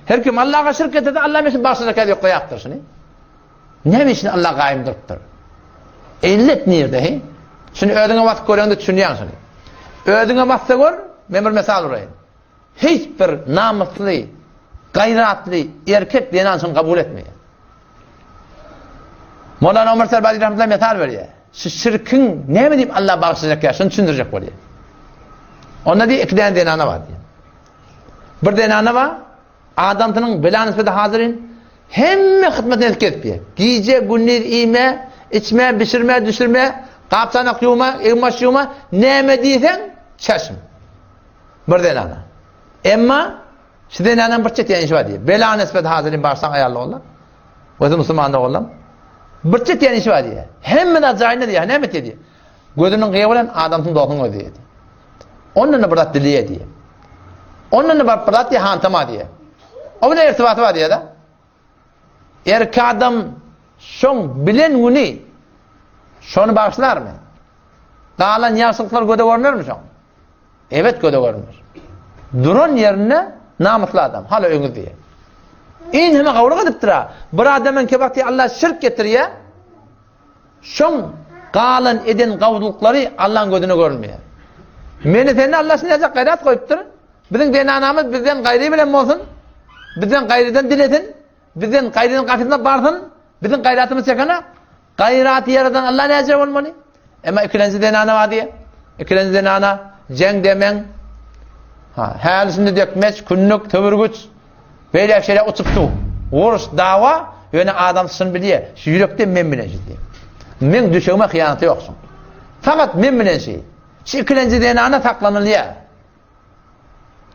Her kim Allah'a şirk etse Allah meşin başına yok koyaktır şunu. Ne meşin Allah gayim duruptur. İllet nerede he? Şunu ödüne vakit görüyorsun düşünüyorsun şunu. Ödüne vakit gör, ben bir misal vereyim. Hiçbir namuslu, gayratlı erkek dinansın kabul etmiyor. Mevlana Ömer Serbadi rahmetullahi misal veriyor. Şu şirkin ne mi deyip Allah bağışlayacak ya, şunu düşündürecek oluyor. Onda diye iki tane denana var diye. Bir denana var, adamının bela nispeti hazırın, hemme hizmetini etkiyor. Giyce, günler, iyime, içme, pişirme, düşürme, kapsanak yuma, ilmaş yuma, neyme diysen, çeşm. Bir denana. Ama, şu denanın bir çet yanışı var diye. Bela nispeti hazırın, bağırsan ayarlı oğlan. Özü Müslümanlık oğlan. Bir çet yanışı var diye. Hemme de zahine diye, ne mi diye. Gözünün kıyabılan adamın doğduğunu diye. Onunla bırak diliye diye. Onunla bırak diye hantama diye. O bir de irtibatı var diye de. Erkek adam şun bilen günü şunu bağışlar mı? Dağılan yaşlıklar göde görünür mü şun? Evet göde görünür. Durun yerine namuslu adam. Hala öngü diye. İn hemen kavruğa ediptir ha. Bir adamın ki bakti Allah şirk getiriyor. Şun kalan eden kavdulukları Allah'ın gözüne görünmüyor. Meni seni Allah sinecek gayret koyuptur. Bizim denanamız bizden gayri bilen olsun. Bizden gayriden diletin. Bizden gayrinin karşısında varsın. Bizim gayratımız yakana. Gayratı yaradan Allah ne acaba olmalı? Ama ikilenci denana var diye. İkilenci denana cenk demen. Halisinde dökmez, künnük, tövürgüç. Böyle şeyler uçuptu. Uğruş, dava, yöne adamsın biliyor. Şu yürekte men bilenci diye. Men düşüğüme hıyanatı yoksun. Fakat men bilenci. Şu ikilenci denana taklanılıyor.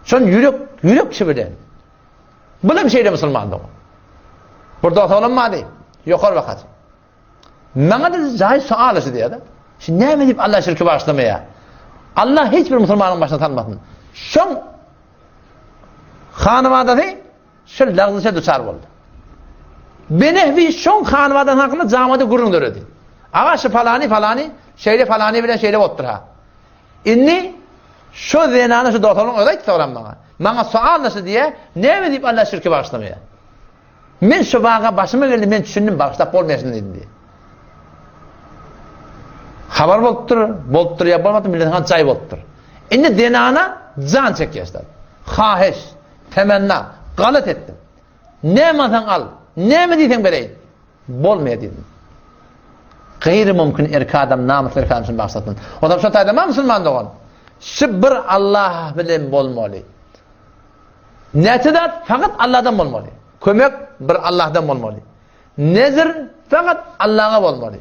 Şun yürek çivilen. Bu da bir şeyde Müslümandı o. Burada oturanmadı. Yukarı vakat. Bana da zahir sualısı diye de. Şimdi ne mi deyip Allah şirki başlamaya? Allah hiçbir Müslümanın başına tanımasın. Şun hanımadı şu lağzışa düşar oldu. Benehvi şun hanımadan hakkında camada gurun dörüdü. Ağaçı falani, şeyle falani bilen şeyle ottur ha. İnni şu zenanı şu doktorun ödeydi soran bana. Bana sualısı diye ne mi deyip Allah şirki başlamaya? Men şu bağa başıma geldi, ben düşündüm bağışlap olmayasın dedim diye. Haber bolttur ya bolmadı milletin han çay bolttur. Indi denana can çekiyorlar. Hahiş, temenna, galet ettim. Ne matan al, ne mi diysen vereyim? Bolmaya dedim. Gayri mümkün erkek adam namus erkek adamsın bağışlatın. O da şu taydama Müslüman doğan. Şu bir Allah bilen bolmalı. Netidat fakat Allah'dan bolmalı. Kömek bir Allah'dan olmalı. Nezir fakat Allah'a olmalı.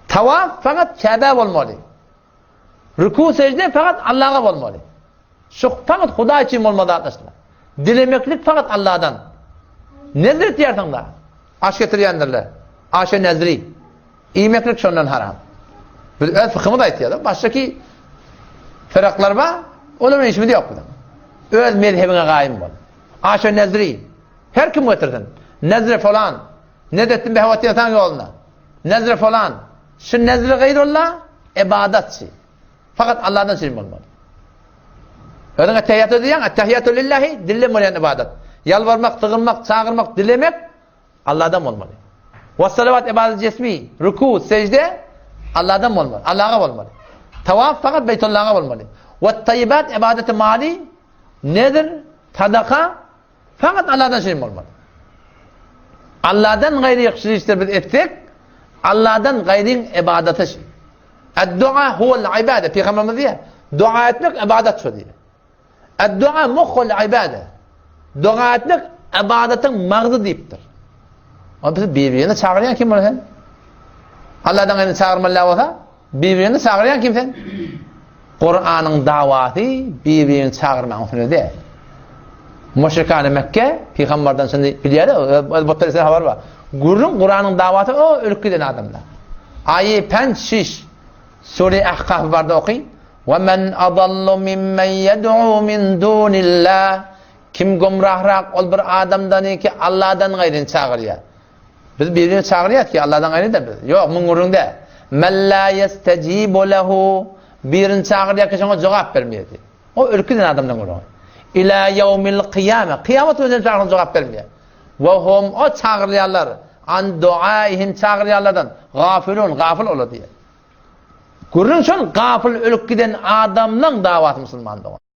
Tavaf fakat Kabe'ye olmalı. Rükû secde fakat Allah'a olmalı. Şu fakat Huda için olmalı arkadaşlar. Dilemeklik fakat Allah'dan. Nezir diyersin da. Aş getiriyenlerle. Aşe nezri. İyimeklik şundan haram. Biz öz fıkhımı da itiyorlar. Baştaki feraklar var. Onun işimi de yok burada. Öz mezhebine gayim var. Aşe nezri. Her kim getirdin? Nezre falan. Nedettin behvatiyatan yoluna. Nezre falan. Şu nezre gayrullah ibadatçı. Fakat Allah'tan şirin olmalı. Öyle ettehiyyatü diyen ettehiyyatü lillahi dille olayan ibadat. Yalvarmak, tığınmak, çağırmak, dilemek Allah'tan olmalı. Ve salavat ibadet cismi, rükû, secde Allah'tan olmalı. Allah'a olmalı. Tavaf fakat Beytullah'a olmalı. Ve tayyibat ibadeti mali nedir? Sadaka fakat Allah'tan şirin olmalı. Allah'tan gayri yakışır işler biz etsek Allah'tan gayrin ibadeti şey. Dua huvel ibadet. Peygamberimiz diyor. Dua etmek ibadet şu diyor. Dua muhul ibadet. Dua etmek ibadetin mağdı deyiptir. O bizi birbirine çağırayan kim olur sen? Allah'tan gayrini çağırmalı olsa birbirine çağırayan kim sen? Kur'an'ın davatı birbirini çağırmanın değil. Müşrikan-ı Mekke Peygamberden şimdi biliyorlar. Bu tarihte haber var. Kur'an'ın davatı o ülkeden adamlar. Ayı 5-6 Sure Ahkaf vardı okuyun. وَمَنْ أَضَلُّ مِمَّنْ يَدْعُوا مِنْ دُونِ اللّٰهِ Kim gumrahrak ol bir adamdan ki Allah'tan gayrini çağırıyor. Biz birbirini çağırıyor ki Allah'tan gayrini de biz. Yok mungurunda. مَنْ لَا يَسْتَجِيبُ لَهُ Birini çağırıyor ki sana cevap vermiyor. O ülkeden adamdan gurur. ila yevmil kıyame. Kıyamet özüne çağırın cevap vermiyor. Ve hum o çağırıyanlar an duaihim çağırıyanlardan gafilun gafil olur diye. Görün şol gafil ölüp giden adamның dawaty musulmandygy.